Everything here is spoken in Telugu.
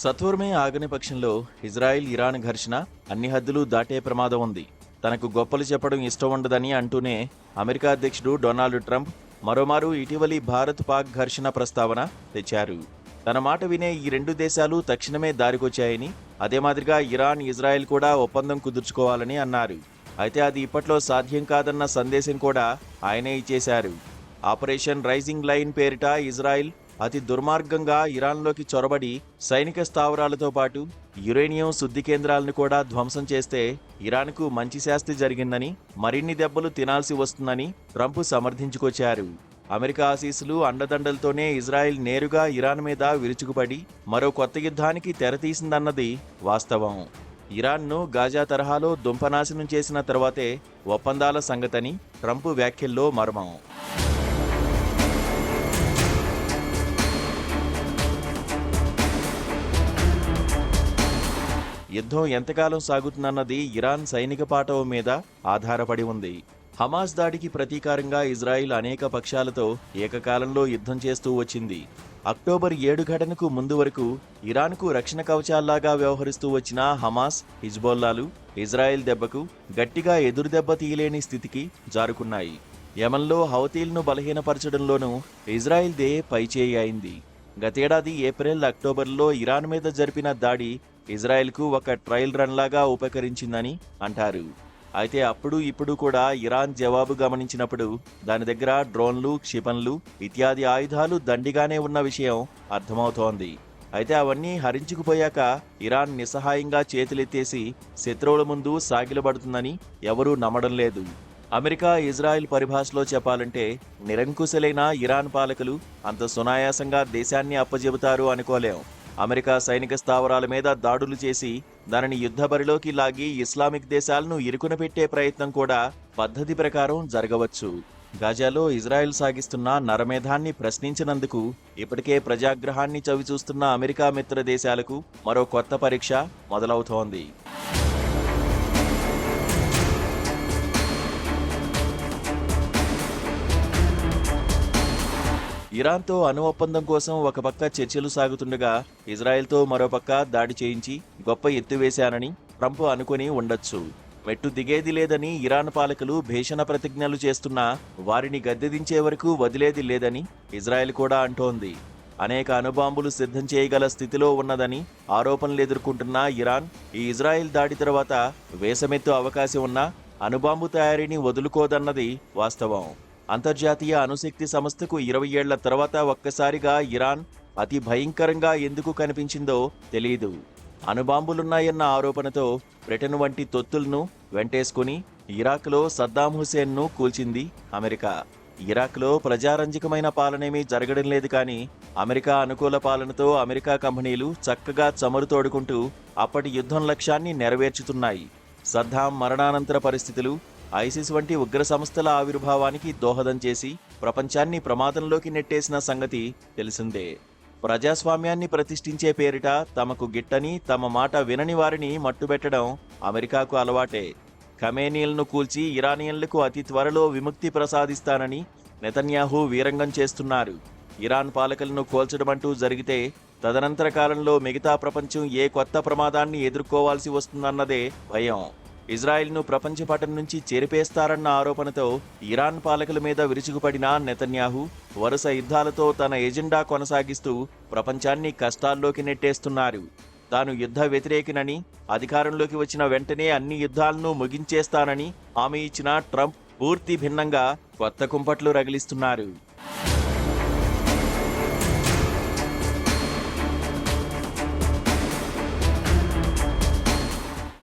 సత్వరమే ఆగని పక్షంలో ఇజ్రాయిల్ ఇరాన్ ఘర్షణ అన్ని హద్దులు దాటే ప్రమాదం ఉంది. తనకు గొప్పలు చెప్పడం ఇష్టం ఉండదని అంటూనే అమెరికా అధ్యక్షుడు డొనాల్డ్ ట్రంప్ మరోమారు ఇటీవలి భారత్ పాక్ ఘర్షణ ప్రస్తావన తెచ్చారు. తన మాట వినే ఈ రెండు దేశాలు తక్షణమే దారికొచ్చాయని, అదే మాదిరిగా ఇరాన్, ఇజ్రాయెల్ కూడా ఒప్పందం కుదుర్చుకోవాలని అన్నారు. అయితే అది ఇప్పట్లో సాధ్యం కాదన్న సందేశం కూడా ఆయనే ఇచ్చేశారు. ఆపరేషన్ రైజింగ్ లైన్ పేరిట ఇజ్రాయెల్ అతి దుర్మార్గంగా ఇరాన్లోకి చొరబడి సైనిక స్థావరాలతో పాటు యురేనియం శుద్ధి కేంద్రాలను కూడా ధ్వంసం చేస్తే ఇరాన్కు మంచి శాస్తి జరిగిందని, మరిన్ని దెబ్బలు తినాల్సి వస్తుందని ట్రంప్ సమర్థించుకొచ్చారు. అమెరికా ఆశీస్సులు, అండదండలతోనే ఇజ్రాయెల్ నేరుగా ఇరాన్ మీద విరుచుకుపడి మరో కొత్త యుద్ధానికి తెరతీసిందన్నది వాస్తవం. ఇరాన్ను గాజా తరహాలో దుంపనాశనం చేసిన తర్వాతే ఒప్పందాల సంగతని ట్రంప్ వ్యాఖ్యల్లో మర్మం. యుద్ధం ఎంతకాలం సాగుతుందన్నది ఇరాన్ సైనిక పాటవ మీద ఆధారపడి ఉంది. హమాస్ దాడికి ప్రతీకారంగా ఇజ్రాయిల్ అనేక పక్షాలతో ఏకకాలంలో యుద్ధం చేస్తూ వచ్చింది. అక్టోబర్ 7 ఘటనకు ముందు వరకు ఇరాన్కు రక్షణ కవచాల్లాగా వ్యవహరిస్తూ వచ్చిన హమాస్, హిజ్బొల్లాలు ఇజ్రాయెల్ దెబ్బకు గట్టిగా ఎదురుదెబ్బ తీయలేని స్థితికి జారుకున్నాయి. యెమెన్లో హౌతీలను బలహీనపరచడంలోనూ ఇజ్రాయెల్దే పైచేయి అయింది. గతేడాది ఏప్రిల్, అక్టోబర్లో ఇరాన్ మీద జరిపిన దాడి ఇజ్రాయెల్కు ఒక ట్రయల్ రన్ లాగా ఉపకరించిందని అంటారు. అయితే అప్పుడు ఇప్పుడు కూడా ఇరాన్ జవాబు గమనించినప్పుడు దాని దగ్గర డ్రోన్లు, క్షిపణులు ఇత్యాది ఆయుధాలు దండిగానే ఉన్న విషయం అర్థమవుతోంది. అయితే అవన్నీ హరించుకుపోయాక ఇరాన్ నిస్సహాయంగా చేతులెత్తేసి శత్రువుల ముందు సాగిలబడుతుందని ఎవరూ నమ్మడం లేదు. అమెరికా, ఇజ్రాయెల్ పరిభాషలో చెప్పాలంటే నిరంకుశలైన ఇరాన్ పాలకులు అంత సునాయాసంగా దేశాన్ని అప్పజెబుతారు అనుకోలేం. అమెరికా సైనిక స్థావరాల మీద దాడులు చేసి దానిని యుద్ధ బరిలోకి లాగి ఇస్లామిక్ దేశాలను ఇరుకున పెట్టే ప్రయత్నం కూడా పద్ధతి ప్రకారం జరగవచ్చు. గాజాలో ఇజ్రాయెల్ సాగిస్తున్న నరమేధాన్ని ప్రశ్నించినందుకు ఇప్పటికే ప్రజాగ్రహాన్ని చవిచూస్తున్న అమెరికా మిత్ర దేశాలకు మరో కొత్త పరీక్ష మొదలవుతోంది. ఇరాన్తో అణు ఒప్పందం కోసం ఒక పక్క చర్చలు సాగుతుండగా ఇజ్రాయెల్తో మరోపక్క దాడి చేయించి గొప్ప ఎత్తువేశానని ట్రంప్ అనుకుని ఉండొచ్చు. మెట్టు దిగేది లేదని ఇరాన్ పాలకులు భీషణ ప్రతిజ్ఞలు చేస్తున్నా వారిని గద్దెదించే వరకు వదిలేది లేదని ఇజ్రాయెల్ కూడా అంటోంది. అనేక అణుబాంబులు సిద్ధం చేయగల స్థితిలో ఉన్నదని ఆరోపణలు ఎదుర్కొంటున్న ఇరాన్ ఈ ఇజ్రాయెల్ దాడి తర్వాత వేసమెత్తు అవకాశం ఉన్న అణుబాంబు తయారీని వదులుకోదన్నది వాస్తవం. అంతర్జాతీయ అణుశక్తి సంస్థకు 20 ఏళ్ల తర్వాత ఒక్కసారిగా ఇరాన్ అతి భయంకరంగా ఎందుకు కనిపించిందో తెలియదు. అణుబాంబులున్నాయన్న ఆరోపణతో బ్రిటన్ వంటి తొత్తులను వెంటేసుకుని ఇరాక్లో సద్దాం హుసేన్ను కూల్చింది అమెరికా. ఇరాక్లో ప్రజారంజకమైన పాలనేమీ జరగడం లేదు, కానీ అమెరికా అనుకూల పాలనతో అమెరికా కంపెనీలు చక్కగా చమురు తోడుకుంటూ అప్పటి యుద్ధం లక్ష్యాన్ని నెరవేర్చుతున్నాయి. సద్దాం మరణానంతర పరిస్థితులు ఐసిస్ వంటి ఉగ్ర సంస్థల ఆవిర్భావానికి దోహదం చేసి ప్రపంచాన్ని ప్రమాదంలోకి నెట్టేసిన సంగతి తెలిసిందే. ప్రజాస్వామ్యాన్ని ప్రతిష్ఠించే పేరిట తమకు గిట్టని, తమ మాట వినని వారిని మట్టుబెట్టడం అమెరికాకు అలవాటే. ఖమేనీలను కూల్చి ఇరానియన్లకు అతి త్వరలో విముక్తి ప్రసాదిస్తానని నెతన్యాహు వీరంగం చేస్తున్నారు. ఇరాన్ పాలకులను కోల్చడమంటూ జరిగితే తదనంతర కాలంలో మిగతా ప్రపంచం ఏ కొత్త ప్రమాదాన్ని ఎదుర్కోవాల్సి వస్తుందన్నదే భయం. ఇజ్రాయెల్ను ప్రపంచపటం నుంచి చెరిపేస్తారన్న ఆరోపణతో ఇరాన్ పాలకుల మీద విరుచుకుపడిన నెతన్యాహు వరుస యుద్ధాలతో తన ఎజెండా కొనసాగిస్తూ ప్రపంచాన్ని కష్టాల్లోకి నెట్టేస్తున్నారు. తాను యుద్ధ వ్యతిరేకినని, అధికారంలోకి వచ్చిన వెంటనే అన్ని యుద్ధాలను ముగించేస్తానని హామీ ఇచ్చిన ట్రంప్ పూర్తి భిన్నంగా కొత్త కుంపట్లు రగిలిస్తున్నారు.